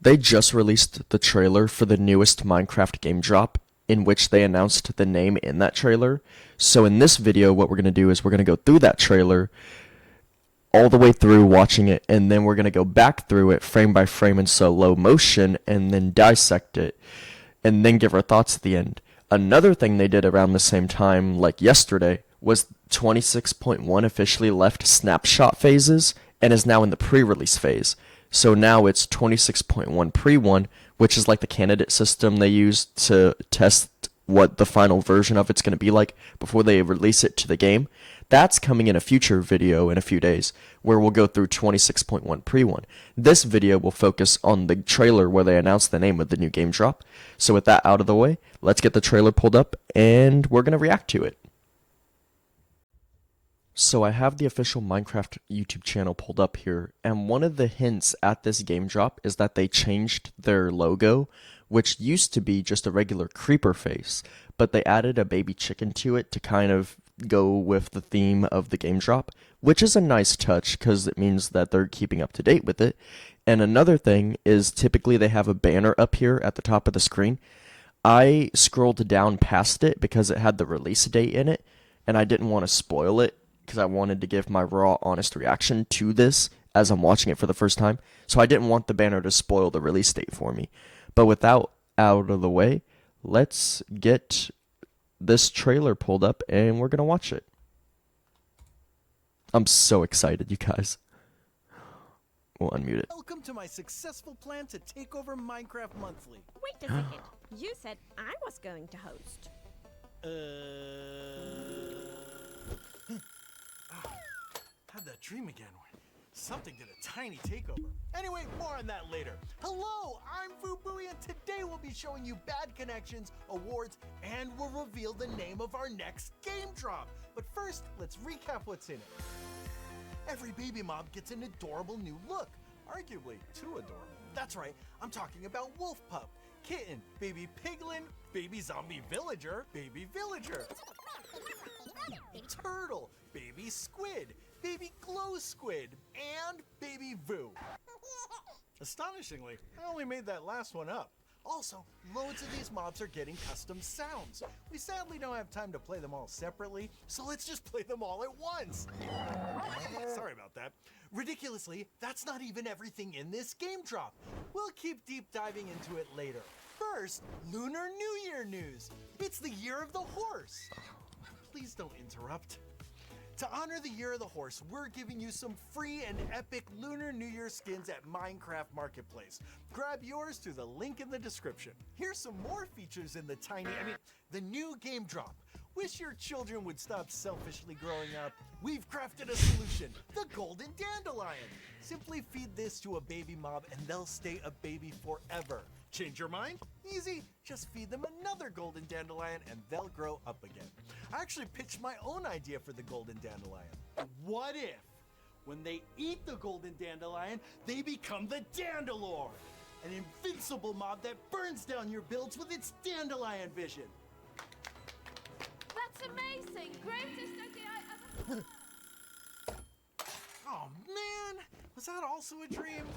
They just released the trailer for the newest Minecraft game drop, in which they announced the name in that trailer. So in this video, what we're going to do is we're going to go through that trailer, all the way through watching it, and then we're going to go back through it frame by frame in slow motion, and then dissect it, and then give our thoughts at the end. Another thing they did around the same time, like yesterday, was 26.1 officially left snapshot phases and is now in the pre-release phase. So now it's 26.1 pre-1, which is like the candidate system they use to test what the final version of it's going to be like before they release it to the game. That's coming in a future video in a few days, where we'll go through 26.1 pre-1. This video will focus on the trailer where they announce the name of the new game drop. So with that out of the way, let's get the trailer pulled up and we're going to react to it. So I have the official Minecraft YouTube channel pulled up here, and one of the hints at this game drop is that they changed their logo, which used to be just a regular creeper face, but they added a baby chicken to it to kind of go with the theme of the game drop, which is a nice touch because it means that they're keeping up to date with it. And another thing is typically they have a banner up here at the top of the screen. I scrolled down past it because it had the release date in it, and I didn't want to spoil it because I wanted to give my raw, honest reaction to this as I'm watching it for the first time. So I didn't want the banner to spoil the release date for me. But without out of the way, let's get this trailer pulled up and we're going to watch it. I'm so excited, you guys. We'll unmute it. Welcome to my successful plan to take over Minecraft Monthly. Wait a second. You said I was going to host. Had that dream again. Something did a tiny takeover. Anyway, more on that later. Hello, I'm Fubuui, and today we'll be showing you bad connections, awards, and we'll reveal the name of our next game drop. But first, let's recap what's in it. Every baby mob gets an adorable new look. Arguably too adorable. That's right, I'm talking about Wolf Pup, Kitten, Baby Piglin, Baby Zombie Villager, Baby Villager, Turtle, Baby Squid, Baby Glow Squid, and Baby Voo. Astonishingly, I only made that last one up. Also, loads of these mobs are getting custom sounds. We sadly don't have time to play them all separately, so let's just play them all at once. Sorry about that. Ridiculously, that's not even everything in this game drop. We'll keep deep diving into it later. First, Lunar New Year news. It's the Year of the Horse. Please don't interrupt. To honor the Year of the Horse, we're giving you some free and epic Lunar New Year skins at Minecraft Marketplace. Grab yours through the link in the description. Here's some more features in the new game drop. Wish your children would stop selfishly growing up? We've crafted a solution, the Golden Dandelion. Simply feed this to a baby mob and they'll stay a baby forever. Change your mind? Easy. Just feed them another golden dandelion and they'll grow up again. I actually pitched my own idea for the golden dandelion. What if, when they eat the golden dandelion, they become the Dandalore, an invincible mob that burns down your builds with its dandelion vision? That's amazing. Greatest idea I ever... Oh man, was that also a dream?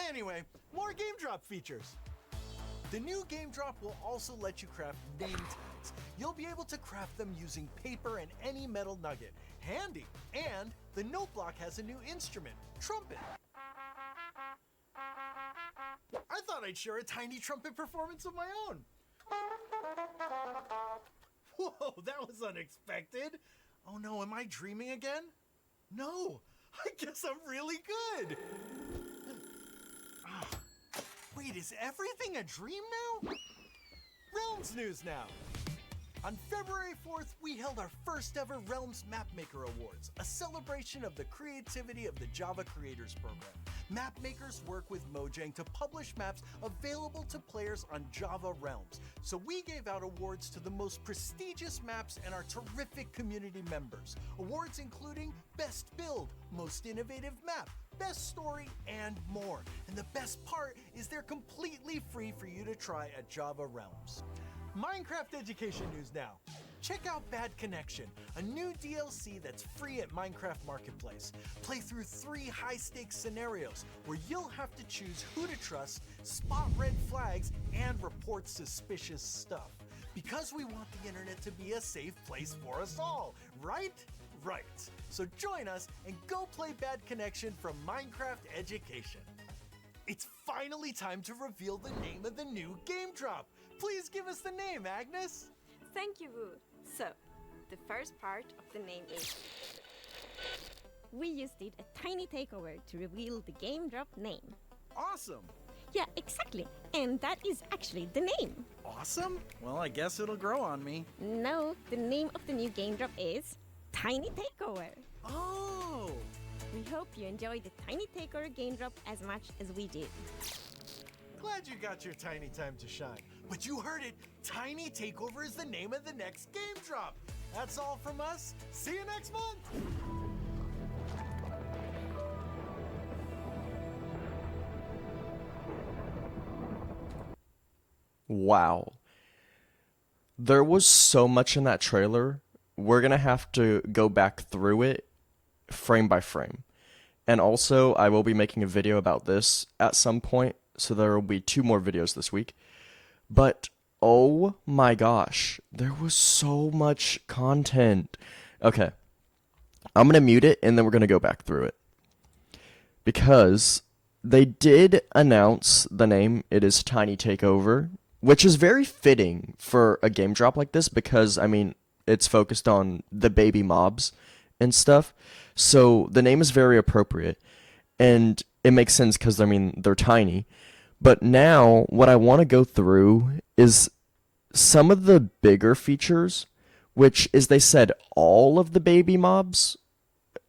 Anyway, more game drop features. The new game drop will also let you craft name tags. You'll be able to craft them using paper and any metal nugget. Handy! And the note block has a new instrument, trumpet. I thought I'd share a tiny trumpet performance of my own. Whoa, that was unexpected. Oh no, am I dreaming again? No, I guess I'm really good. Wait, is everything a dream now? Realms news now. On February 4th, we held our first ever Realms Mapmaker Awards, a celebration of the creativity of the Java Creators Program. Mapmakers work with Mojang to publish maps available to players on Java Realms. So we gave out awards to the most prestigious maps and our terrific community members. Awards including Best Build, Most Innovative Map, Best Story, and more. And the best part is they're completely free for you to try at Java Realms. Minecraft education news now. Check out Bad Connection, a new DLC that's free at Minecraft Marketplace. Play through 3 high-stakes scenarios where you'll have to choose who to trust, spot red flags, and report suspicious stuff. Because we want the internet to be a safe place for us all, right? Right. So join us and go play Bad Connection from Minecraft Education. It's finally time to reveal the name of the new game drop. Please give us the name, Agnes. Thank you, Wu. So, the first part of the name is... We just did a tiny takeover to reveal the game drop name. Awesome. Yeah, exactly. And that is actually the name. Awesome? Well, I guess it'll grow on me. No, the name of the new game drop is Tiny Takeover. Oh! We hope you enjoyed the Tiny Takeover game drop as much as we did. Glad you got your tiny time to shine. But you heard it, Tiny Takeover is the name of the next game drop. That's all from us. See you next month. Wow. There was so much in that trailer. We're going to have to go back through it frame by frame. And also, I will be making a video about this at some point, so there will be 2 more videos this week. But, oh my gosh, there was so much content. Okay, I'm going to mute it, and then we're going to go back through it. Because they did announce the name. It is Tiny Takeover, which is very fitting for a game drop like this because, I mean, it's focused on the baby mobs and stuff. So the name is very appropriate. And it makes sense because, I mean, they're tiny. But now, what I want to go through is some of the bigger features, which is they said all of the baby mobs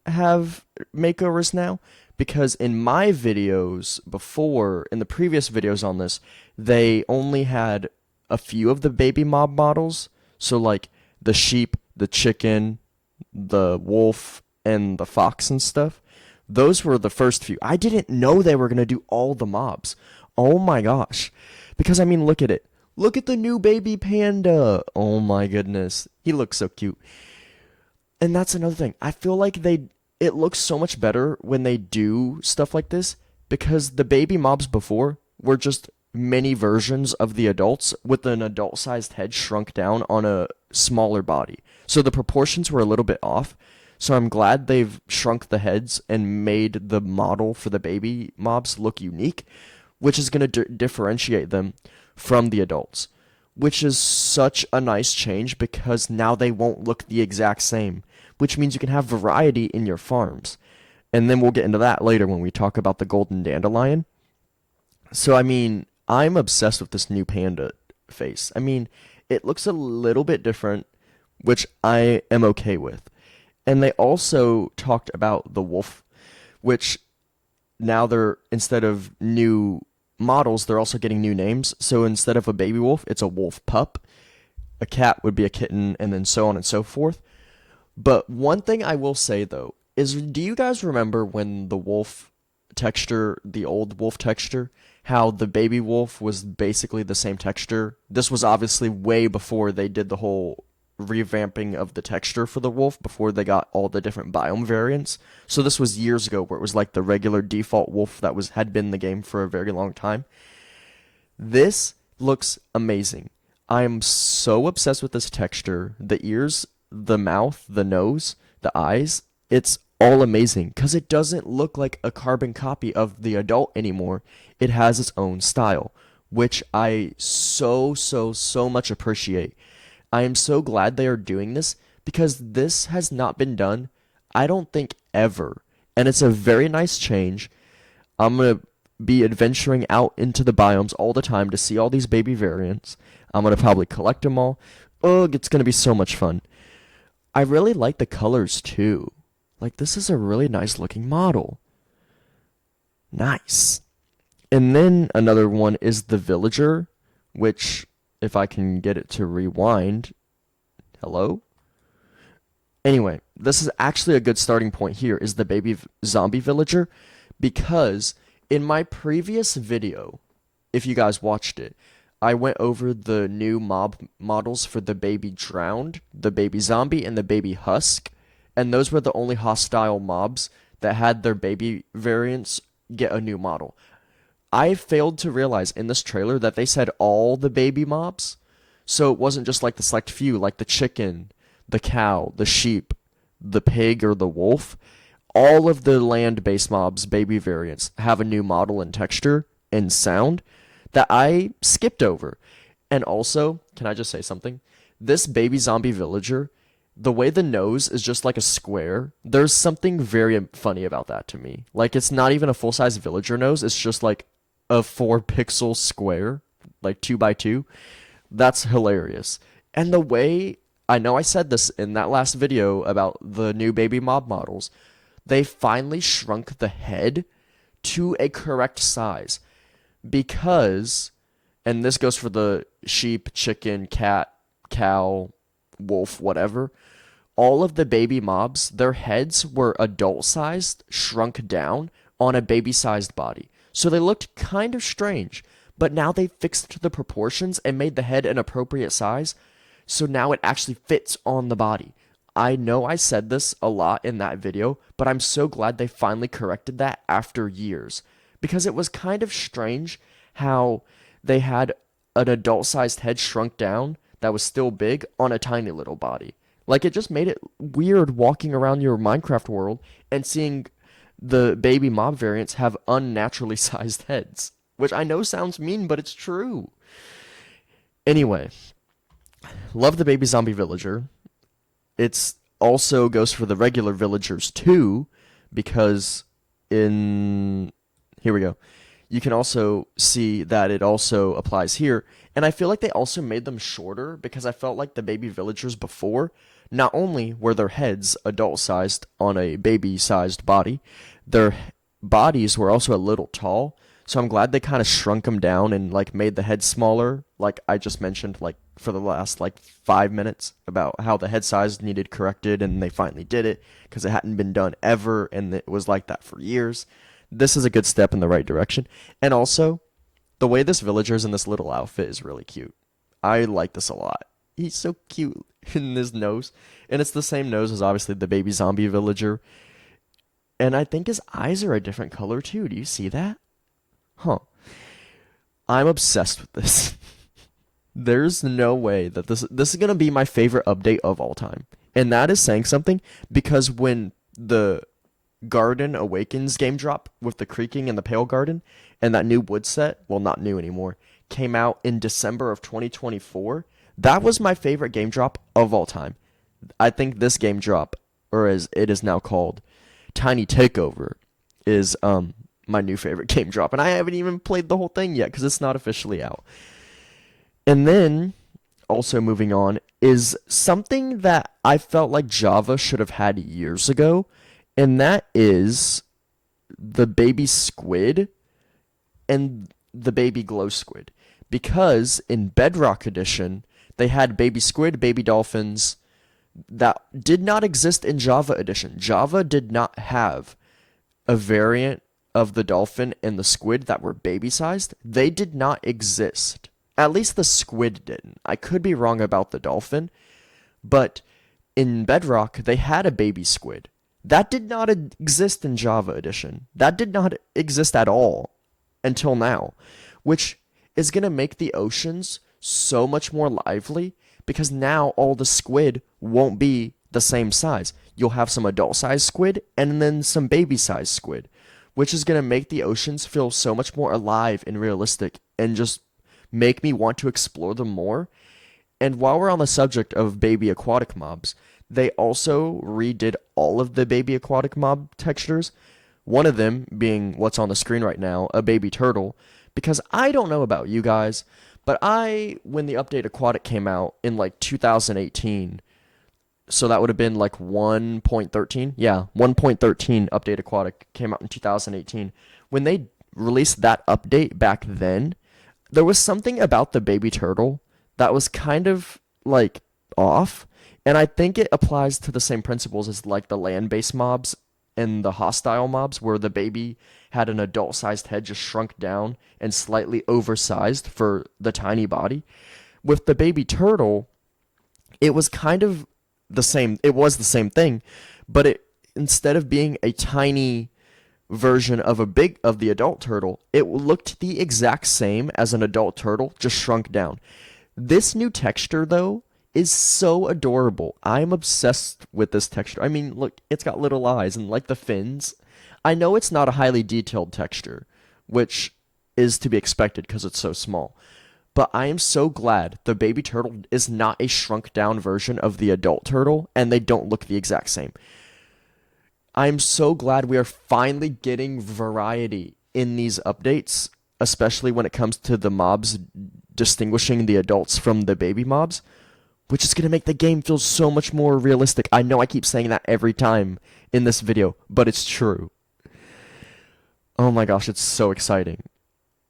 have makeovers now. Because in my videos before, in the previous videos on this, they only had a few of the baby mob models. So like the sheep, the chicken, the wolf, and the fox and stuff. Those were the first few. I didn't know they were going to do all the mobs. Oh my gosh. Because I mean, look at it. Look at the new baby panda. Oh my goodness. He looks so cute. And that's another thing. I feel like it looks so much better when they do stuff like this because the baby mobs before were just mini versions of the adults with an adult-sized head shrunk down on a smaller body. So the proportions were a little bit off. So I'm glad they've shrunk the heads and made the model for the baby mobs look unique, which is going to differentiate them from the adults, which is such a nice change because now they won't look the exact same, which means you can have variety in your farms. And then we'll get into that later when we talk about the golden dandelion. So, I mean, I'm obsessed with this new panda face. I mean, it looks a little bit different, which I am okay with. And they also talked about the wolf, which now they're, instead of new models, they're also getting new names. So instead of a baby wolf, it's a wolf pup. A cat would be a kitten, and then so on and so forth. But one thing I will say, though, is do you guys remember when the wolf texture, the old wolf texture, how the baby wolf was basically the same texture? This was obviously way before they did the whole revamping of the texture for the wolf, before they got all the different biome variants. So this was years ago where it was like the regular default wolf that had been in the game for a very long time. This looks amazing. I am so obsessed with this texture. The ears, the mouth, the nose, the eyes, it's all amazing because it doesn't look like a carbon copy of the adult anymore. It has its own style, which I so much appreciate. I am so glad they are doing this because this has not been done, I don't think, ever. And it's a very nice change. I'm going to be adventuring out into the biomes all the time to see all these baby variants. I'm going to probably collect them all. Ugh, it's going to be so much fun. I really like the colors too. Like, this is a really nice looking model. Nice. And then another one is the villager, which, if I can get it to rewind. Hello? Anyway, this is actually a good starting point here, is the baby zombie villager, because in my previous video, if you guys watched it, I went over the new mob models for the baby drowned, the baby zombie, and the baby husk, and those were the only hostile mobs that had their baby variants get a new model. I failed to realize in this trailer that they said all the baby mobs, so it wasn't just like the select few, like the chicken, the cow, the sheep, the pig, or the wolf. All of the land-based mobs, baby variants, have a new model and texture and sound that I skipped over. And also, can I just say something? This baby zombie villager, the way the nose is just like a square, there's something very funny about that to me. Like, it's not even a full-size villager nose, it's just like a 4-pixel square, like 2 by 2. That's hilarious. And the way, I know I said this in that last video about the new baby mob models, they finally shrunk the head to a correct size because, and this goes for the sheep, chicken, cat, cow, wolf, whatever, all of the baby mobs, their heads were adult sized, shrunk down on a baby sized body. So they looked kind of strange, but now they fixed the proportions and made the head an appropriate size, so now it actually fits on the body. I know I said this a lot in that video, but I'm so glad they finally corrected that after years, because it was kind of strange how they had an adult-sized head shrunk down that was still big on a tiny little body. Like, it just made it weird walking around your Minecraft world and seeing the baby mob variants have unnaturally sized heads, which I know sounds mean, but it's true. Anyway, love the baby zombie villager. It's also goes for the regular villagers too, because here we go. You can also see that it also applies here, and I feel like they also made them shorter because I felt like the baby villagers before, not only were their heads adult-sized on a baby-sized body, their bodies were also a little tall, so I'm glad they kind of shrunk them down and like made the head smaller, like I just mentioned like for the last like 5 minutes about how the head size needed corrected, and they finally did it because it hadn't been done ever and it was like that for years. This is a good step in the right direction. And also, the way this villager's in this little outfit is really cute. I like this a lot. He's so cute in his nose. And it's the same nose as obviously the baby zombie villager. And I think his eyes are a different color too. Do you see that? Huh. I'm obsessed with this. There's no way that this is going to be my favorite update of all time. And that is saying something, because when the Garden Awakens game drop with the creaking and the pale garden and that new wood set, well, not new anymore, came out in December of 2024, that was my favorite game drop of all time. I think this game drop, or as it is now called, Tiny Takeover, is my new favorite game drop. And I haven't even played the whole thing yet because it's not officially out. And then, also moving on, is something that I felt like Java should have had years ago, and that is the baby squid and the baby glow squid. Because in Bedrock Edition, they had baby squid, baby dolphins that did not exist in Java Edition. Java did not have a variant of the dolphin and the squid that were baby sized. They did not exist. At least the squid didn't. I could be wrong about the dolphin, but in Bedrock, they had a baby squid. That did not exist in Java Edition. That did not exist at all until now, which is going to make the oceans so much more lively, because now all the squid won't be the same size. You'll have some adult-sized squid and then some baby-sized squid, which is going to make the oceans feel so much more alive and realistic and just make me want to explore them more. And while we're on the subject of baby aquatic mobs, they also redid all of the baby aquatic mob textures, one of them being what's on the screen right now, a baby turtle, because I don't know about you guys, but when the update Aquatic came out in like 2018, so that would have been like 1.13, yeah, 1.13 update Aquatic came out in 2018. When they released that update back then, there was something about the baby turtle that was kind of like off. And I think it applies to the same principles as like the land-based mobs and the hostile mobs where the baby had an adult-sized head just shrunk down and slightly oversized for the tiny body. With the baby turtle, it was kind of the same. It was the same thing, but it instead of being a tiny version of the adult turtle, it looked the exact same as an adult turtle, just shrunk down. This new texture though is so adorable. I'm obsessed with this texture. I mean, look, it's got little eyes and like the fins. I know it's not a highly detailed texture, which is to be expected because it's so small. But I am so glad the baby turtle is not a shrunk down version of the adult turtle and they don't look the exact same. I'm so glad we are finally getting variety in these updates, especially when it comes to the mobs distinguishing the adults from the baby mobs, which is going to make the game feel so much more realistic. I know I keep saying that every time in this video, but it's true. Oh my gosh, it's so exciting.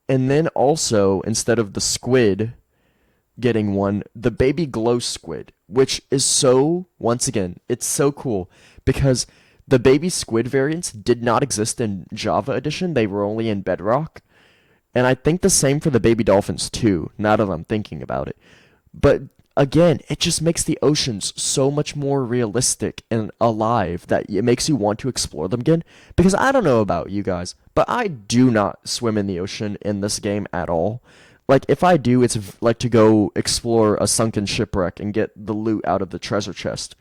And then also, instead of the squid getting one, the baby glow squid, which is so, once again, it's so cool because the baby squid variants did not exist in Java Edition. They were only in Bedrock. And I think the same for the baby dolphins too, now that I'm thinking about it. But again, it just makes the oceans so much more realistic and alive that it makes you want to explore them again. Because I don't know about you guys, but I do not swim in the ocean in this game at all. Like, if I do, it's like to go explore a sunken shipwreck and get the loot out of the treasure chest.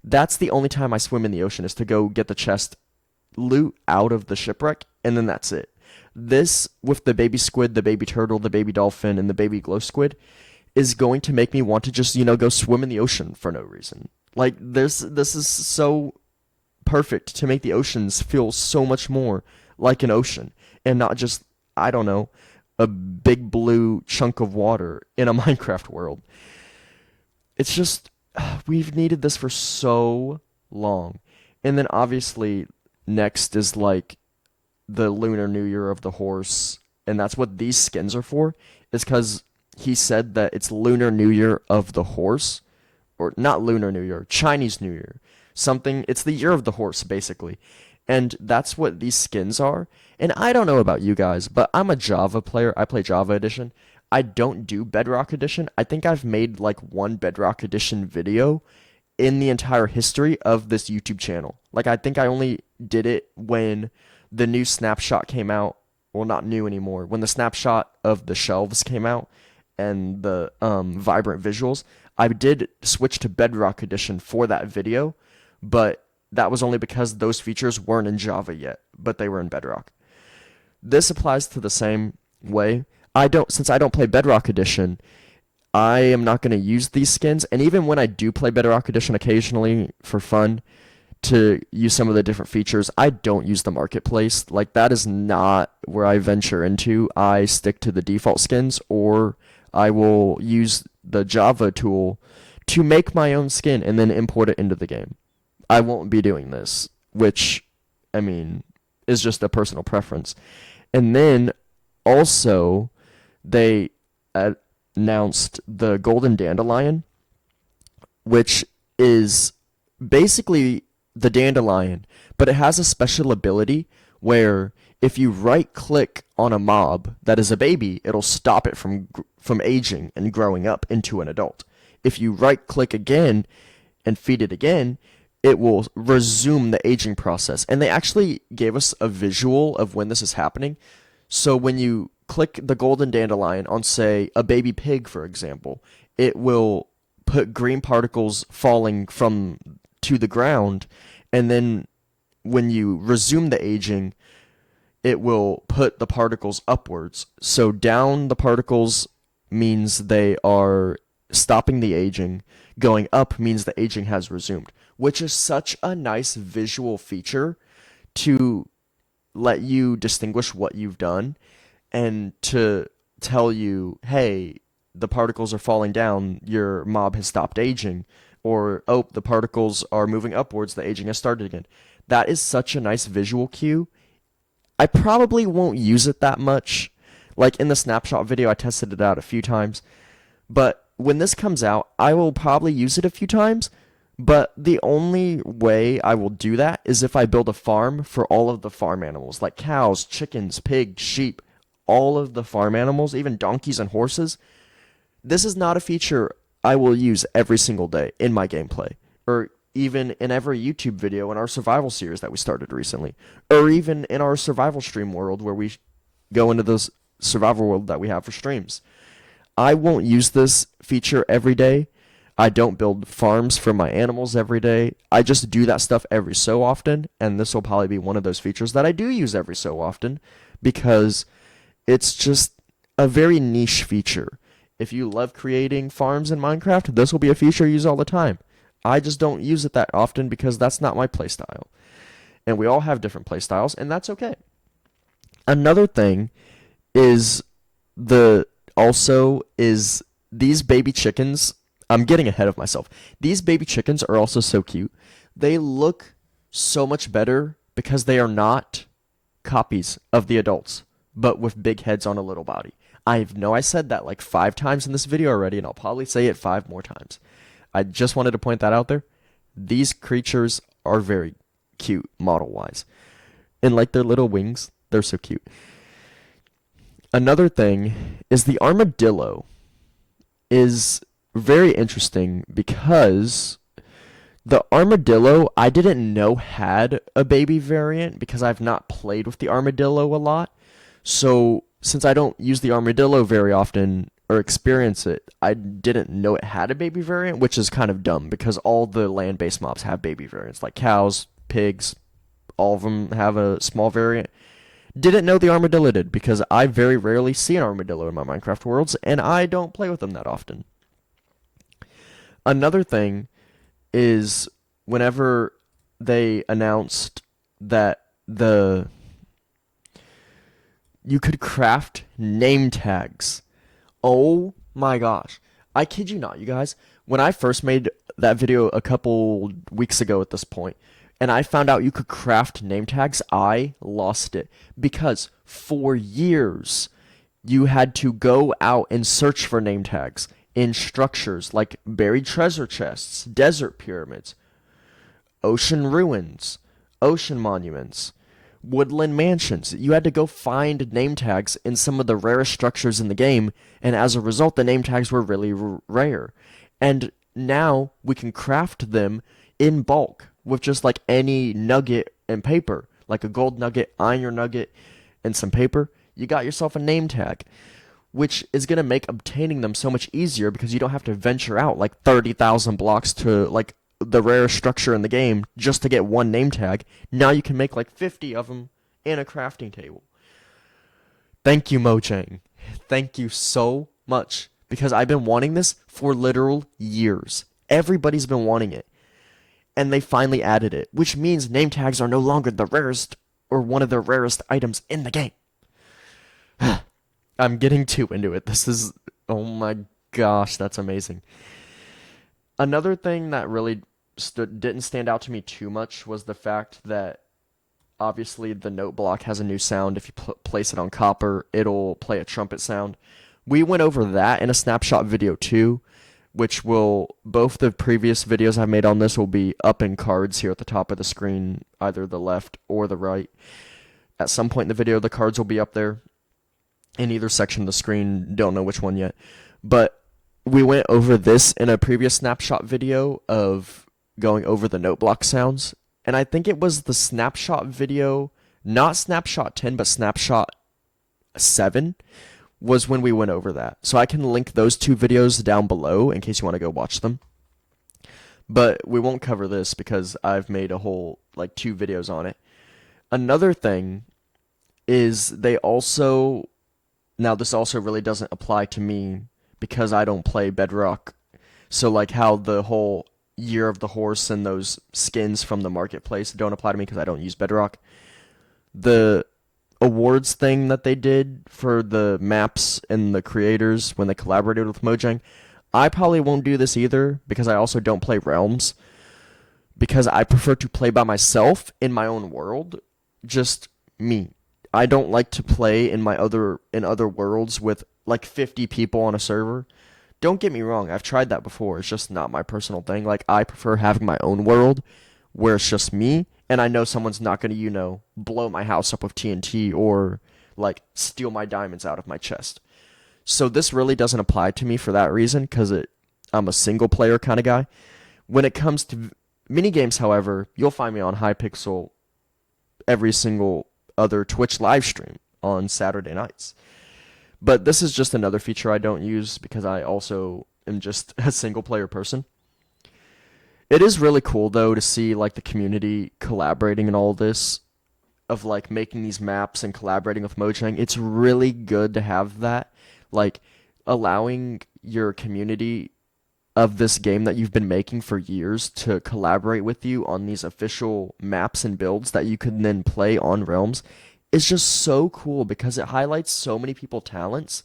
That's the only time I swim in the ocean, is to go get the chest loot out of the shipwreck, and then that's it. This, with the baby squid, the baby turtle, the baby dolphin, and the baby glow squid, is going to make me want to just, go swim in the ocean for no reason. Like, this is so perfect to make the oceans feel so much more like an ocean, and not just, I don't know, a big blue chunk of water in a Minecraft world. It's just, we've needed this for so long. And then obviously, next is like the Lunar New Year of the horse, and that's what these skins are for, is because he said that it's Lunar New Year of the horse, or not Lunar New Year, Chinese New Year. It's the year of the horse, basically. And that's what these skins are. And I don't know about you guys, but I'm a Java player. I play Java Edition. I don't do Bedrock Edition. I think I've made like one Bedrock Edition video in the entire history of this YouTube channel. Like, I think I only did it when the new snapshot came out. Well, not new anymore. When the snapshot of the shelves came out and the vibrant visuals, I did switch to Bedrock Edition for that video, but that was only because those features weren't in Java yet, but they were in Bedrock. This applies to the same way. Since I don't play Bedrock Edition, I am not going to use these skins, and even when I do play Bedrock Edition occasionally for fun to use some of the different features, I don't use the marketplace. Like, that is not where I venture into. I stick to the default skins, or I will use the Java tool to make my own skin and then import it into the game. I won't be doing this, which, I mean, is just a personal preference. And then also, they announced the Golden Dandelion, which is basically the dandelion, but it has a special ability where if you right-click on a mob that is a baby, it'll stop it from aging and growing up into an adult. If you right-click again and feed it again, it will resume the aging process. And they actually gave us a visual of when this is happening. So when you click the golden dandelion on, say, a baby pig, for example, it will put green particles falling to the ground, and then when you resume the aging, it will put the particles upwards. So down the particles means they are stopping the aging. Going up means the aging has resumed, which is such a nice visual feature to let you distinguish what you've done and to tell you, hey, the particles are falling down, your mob has stopped aging, or, oh, the particles are moving upwards, the aging has started again. That is such a nice visual cue. I probably won't use it that much. Like, in the snapshot video, I tested it out a few times, but when this comes out, I will probably use it a few times, But the only way I will do that is if I build a farm for all of the farm animals, like cows, chickens, pigs, sheep, all of the farm animals, even donkeys and horses. This is not a feature I will use every single day in my gameplay, or even in every YouTube video in our survival series that we started recently, or even in our survival stream world where we go into this survival world that we have for streams. I won't use this feature every day. I don't build farms for my animals every day. I just do that stuff every so often, and this will probably be one of those features that I do use every so often because it's just a very niche feature. If you love creating farms in Minecraft, this will be a feature you use all the time. I just don't use it that often because that's not my playstyle. And we all have different playstyles, and that's okay. Another thing is the also is these baby chickens. I'm getting ahead of myself. These baby chickens are also so cute. They look so much better because they are not copies of the adults, but with big heads on a little body. I know I said that like 5 times in this video already, and I'll probably say it 5 more times. I just wanted to point that out there. These creatures are very cute model-wise. And like their little wings, they're so cute. Another thing is the armadillo is very interesting because the armadillo I didn't know had a baby variant because I've not played with the armadillo a lot. So since I don't use the armadillo very often or experience it, I didn't know it had a baby variant, which is kind of dumb because all the land-based mobs have baby variants, like cows, pigs, all of them have a small variant. Didn't know the armadillo did because I very rarely see an armadillo in my Minecraft worlds, and I don't play with them that often. Another thing is whenever they announced that you could craft name tags. Oh my gosh. I kid you not, you guys. When I first made that video a couple weeks ago at this point, and I found out you could craft name tags, I lost it. Because for years, you had to go out and search for name tags in structures like buried treasure chests, desert pyramids, ocean ruins, ocean monuments, woodland mansions. You had to go find name tags in some of the rarest structures in the game, and as a result, the name tags were really rare. And now we can craft them in bulk with just like any nugget and paper, like a gold nugget, iron nugget, and some paper. You got yourself a name tag, which is going to make obtaining them so much easier because you don't have to venture out like 30,000 blocks to like the rarest structure in the game just to get one name tag. Now you can make like 50 of them in a crafting table. Thank you, Mojang. Thank you so much because I've been wanting this for literal years. Everybody's been wanting it. And they finally added it, which means name tags are no longer the rarest or one of the rarest items in the game. I'm getting too into it. This is, oh my gosh, that's amazing. Another thing that really didn't stand out to me too much was the fact that obviously the note block has a new sound. If you place it on copper, it'll play a trumpet sound. We went over that in a snapshot video too, which will, both the previous videos I made on this will be up in cards here at the top of the screen, either the left or the right. At some point in the video, the cards will be up there in either section of the screen. Don't know which one yet. But we went over this in a previous snapshot video of going over the note block sounds. And I think it was the snapshot video, not snapshot 10, but snapshot 7 was when we went over that. So I can link those 2 videos down below in case you want to go watch them. But we won't cover this because I've made a whole, like, 2 videos on it. Another thing is they also, now this also really doesn't apply to me because I don't play Bedrock. So like how the whole Year of the Horse and those skins from the marketplace don't apply to me because I don't use Bedrock. The awards thing that they did for the maps and the creators when they collaborated with Mojang, I probably won't do this either because I also don't play Realms because I prefer to play by myself in my own world, just me. I don't like to play in other worlds with like 50 people on a server. don't get me wrong, I've tried that before. It's just not my personal thing. Like, I prefer having my own world where it's just me, and I know someone's not going to, blow my house up with TNT or, like, steal my diamonds out of my chest. So this really doesn't apply to me for that reason, because I'm a single player kind of guy. When it comes to mini games, however, you'll find me on Hypixel every single other Twitch live stream on Saturday nights. But this is just another feature I don't use because I also am just a single player person. It is really cool though to see like the community collaborating in all this of like making these maps and collaborating with Mojang. It's really good to have that, like allowing your community of this game that you've been making for years to collaborate with you on these official maps and builds that you can then play on Realms is just so cool because it highlights so many people's talents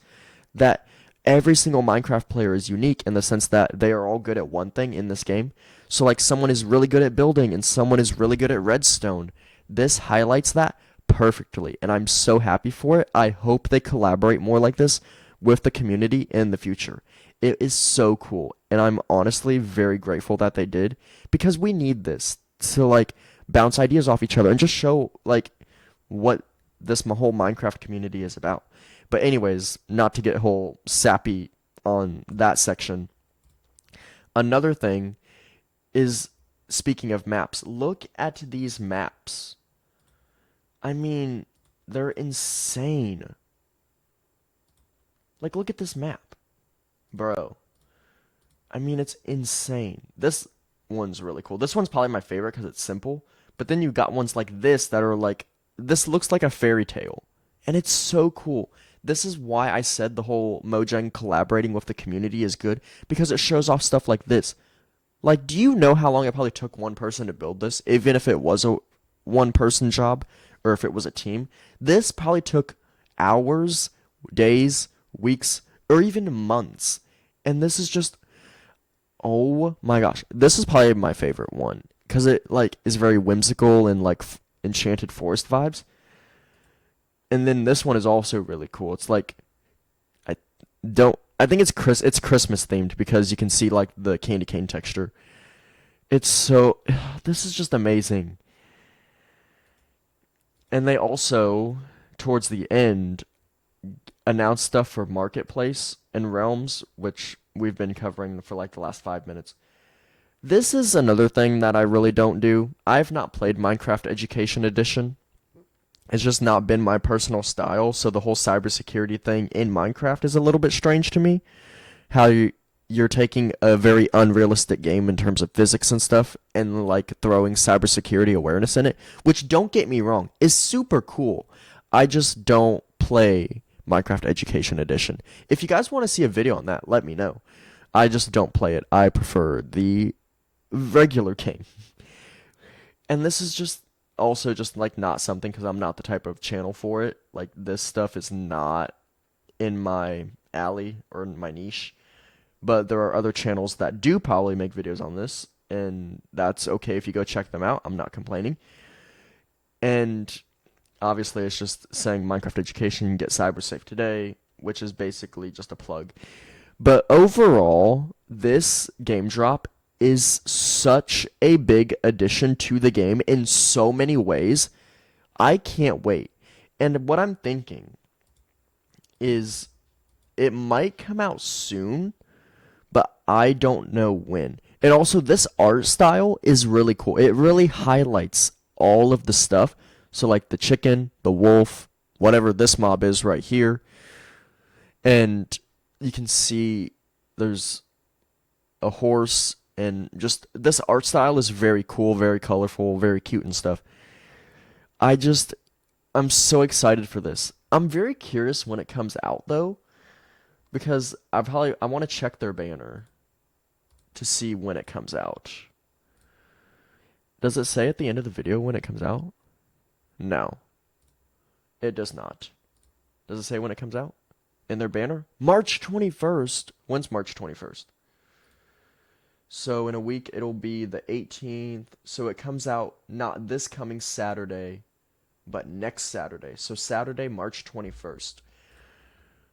that every single Minecraft player is unique in the sense that they are all good at one thing in this game. So like someone is really good at building and someone is really good at redstone. This highlights that perfectly and I'm so happy for it. I hope they collaborate more like this with the community in the future. It is so cool, and I'm honestly very grateful that they did because we need this to like bounce ideas off each other and just show like what this whole Minecraft community is about. But anyways, not to get whole sappy on that section. Another thing is, speaking of maps, look at these maps. I mean, they're insane. Like, look at this map. Bro, I mean, it's insane. This one's really cool. This one's probably my favorite because it's simple. But then you got ones like this that are like, this looks like a fairy tale. And it's so cool. This is why I said the whole Mojang collaborating with the community is good. Because it shows off stuff like this. Like, do you know how long it probably took one person to build this? Even if it was a one-person job or if it was a team. This probably took hours, days, weeks, or even months. And this is just, oh my gosh. This is probably my favorite one because it like is very whimsical and like enchanted forest vibes. And then this one is also really cool. It's like I I think it's Christmas themed because you can see like the candy cane texture. It's so this is just amazing. And they also towards the end announced stuff for Marketplace and Realms, which we've been covering for like the last 5 minutes. This is another thing that I really don't do. I've not played Minecraft Education Edition. It's just not been my personal style, so the whole cybersecurity thing in Minecraft is a little bit strange to me. How you're taking a very unrealistic game in terms of physics and stuff and like throwing cybersecurity awareness in it, which don't get me wrong, is super cool. I just don't play Minecraft Education Edition. If you guys want to see a video on that, let me know. I just don't play it. I prefer the regular game. And this is just also just like not something because I'm not the type of channel for it. Like this stuff is not in my alley or in my niche. But there are other channels that do probably make videos on this, and that's okay if you go check them out. I'm not complaining. And obviously, it's just saying Minecraft Education, get cyber safe today, which is basically just a plug. But overall, this game drop is such a big addition to the game in so many ways. I can't wait. And what I'm thinking is it might come out soon, but I don't know when. And also, this art style is really cool. It really highlights all of the stuff. So like the chicken, the wolf, whatever this mob is right here. And you can see there's a horse and just this art style is very cool, very colorful, very cute and stuff. I'm so excited for this. I'm very curious when it comes out though, because I want to check their banner to see when it comes out. Does it say at the end of the video when it comes out? No, it does not. Does it say when it comes out in their banner? March 21st. When's March 21st? So in a week, it'll be the 18th. So it comes out not this coming Saturday, but next Saturday. So Saturday, March 21st.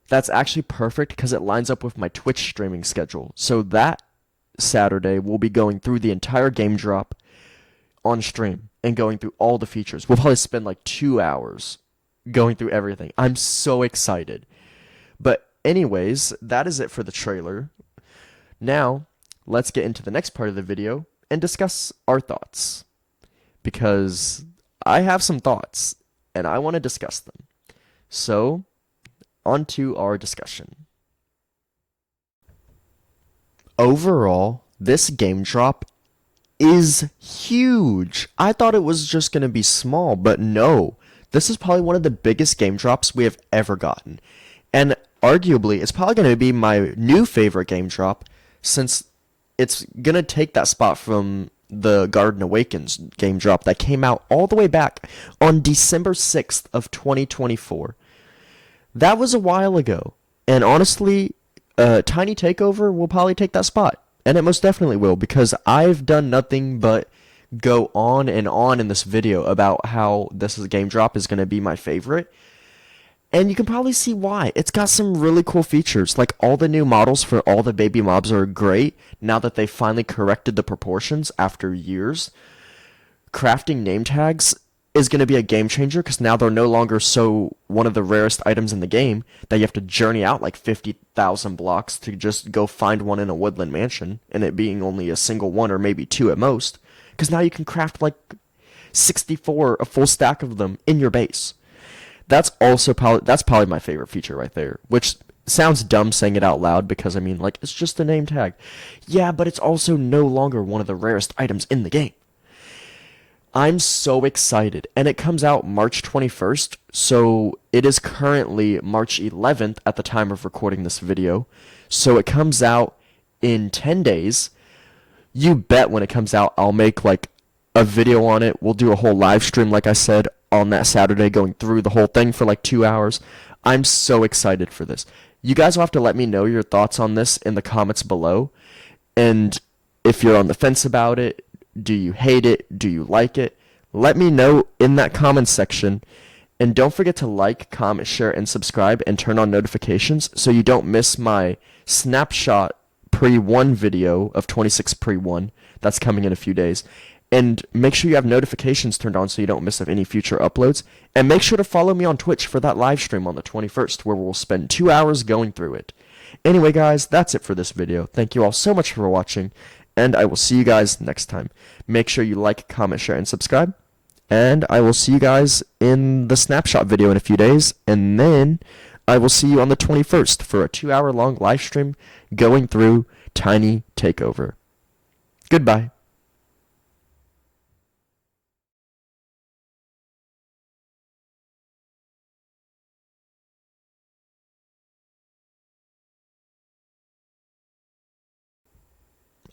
That's actually perfect because it lines up with my Twitch streaming schedule. So that Saturday, we'll be going through the entire game drop on stream and going through all the features. We'll probably spend like 2 hours going through everything. I'm so excited. But anyways, that is it for the trailer. Now, let's get into the next part of the video and discuss our thoughts. Because I have some thoughts and I want to discuss them. So, on to our discussion. Overall, this game drop is huge. I thought it was just going to be small, but no. This is probably one of the biggest game drops we have ever gotten. And arguably, it's probably going to be my new favorite game drop since it's going to take that spot from the Garden Awakens game drop that came out all the way back on December 6th of 2024. That was a while ago. And honestly, Tiny Takeover will probably take that spot. And it most definitely will, because I've done nothing but go on and on in this video about how this game drop is going to be my favorite. And you can probably see why. It's got some really cool features. Like, all the new models for all the baby mobs are great now that they finally corrected the proportions after years. Crafting name tags is going to be a game changer because now they're no longer so one of the rarest items in the game that you have to journey out like 50,000 blocks to just go find one in a woodland mansion, and it being only a single one or maybe two at most, because now you can craft like 64, a full stack of them in your base. That's probably my favorite feature right there, which sounds dumb saying it out loud because I mean, like, it's just a name tag. Yeah, but it's also no longer one of the rarest items in the game. I'm so excited, and it comes out March 21st, so it is currently March 11th at the time of recording this video, so it comes out in 10 days. You bet when it comes out, I'll make, like, a video on it. We'll do a whole live stream, like I said, on that Saturday, going through the whole thing for, like, 2 hours. I'm so excited for this. You guys will have to let me know your thoughts on this in the comments below, and if you're on the fence about it, do you hate it? Do you like it? Let me know in that comment section. And don't forget to like, comment, share, and subscribe, and turn on notifications so you don't miss my snapshot pre-1 video of 26 pre-1 that's coming in a few days. And make sure you have notifications turned on so you don't miss any future uploads. And make sure to follow me on Twitch for that live stream on the 21st where we'll spend 2 hours going through it. Anyway, guys, that's it for this video. Thank you all so much for watching, and I will see you guys next time. Make sure you like, comment, share, and subscribe. And I will see you guys in the snapshot video in a few days. And then I will see you on the 21st for a 2-hour long live stream going through Tiny Takeover. Goodbye.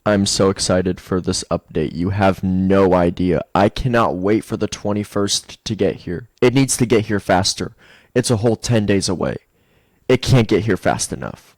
I'm so excited for this update. You have no idea. I cannot wait for the 21st to get here. It needs to get here faster. It's a whole 10 days away. It can't get here fast enough.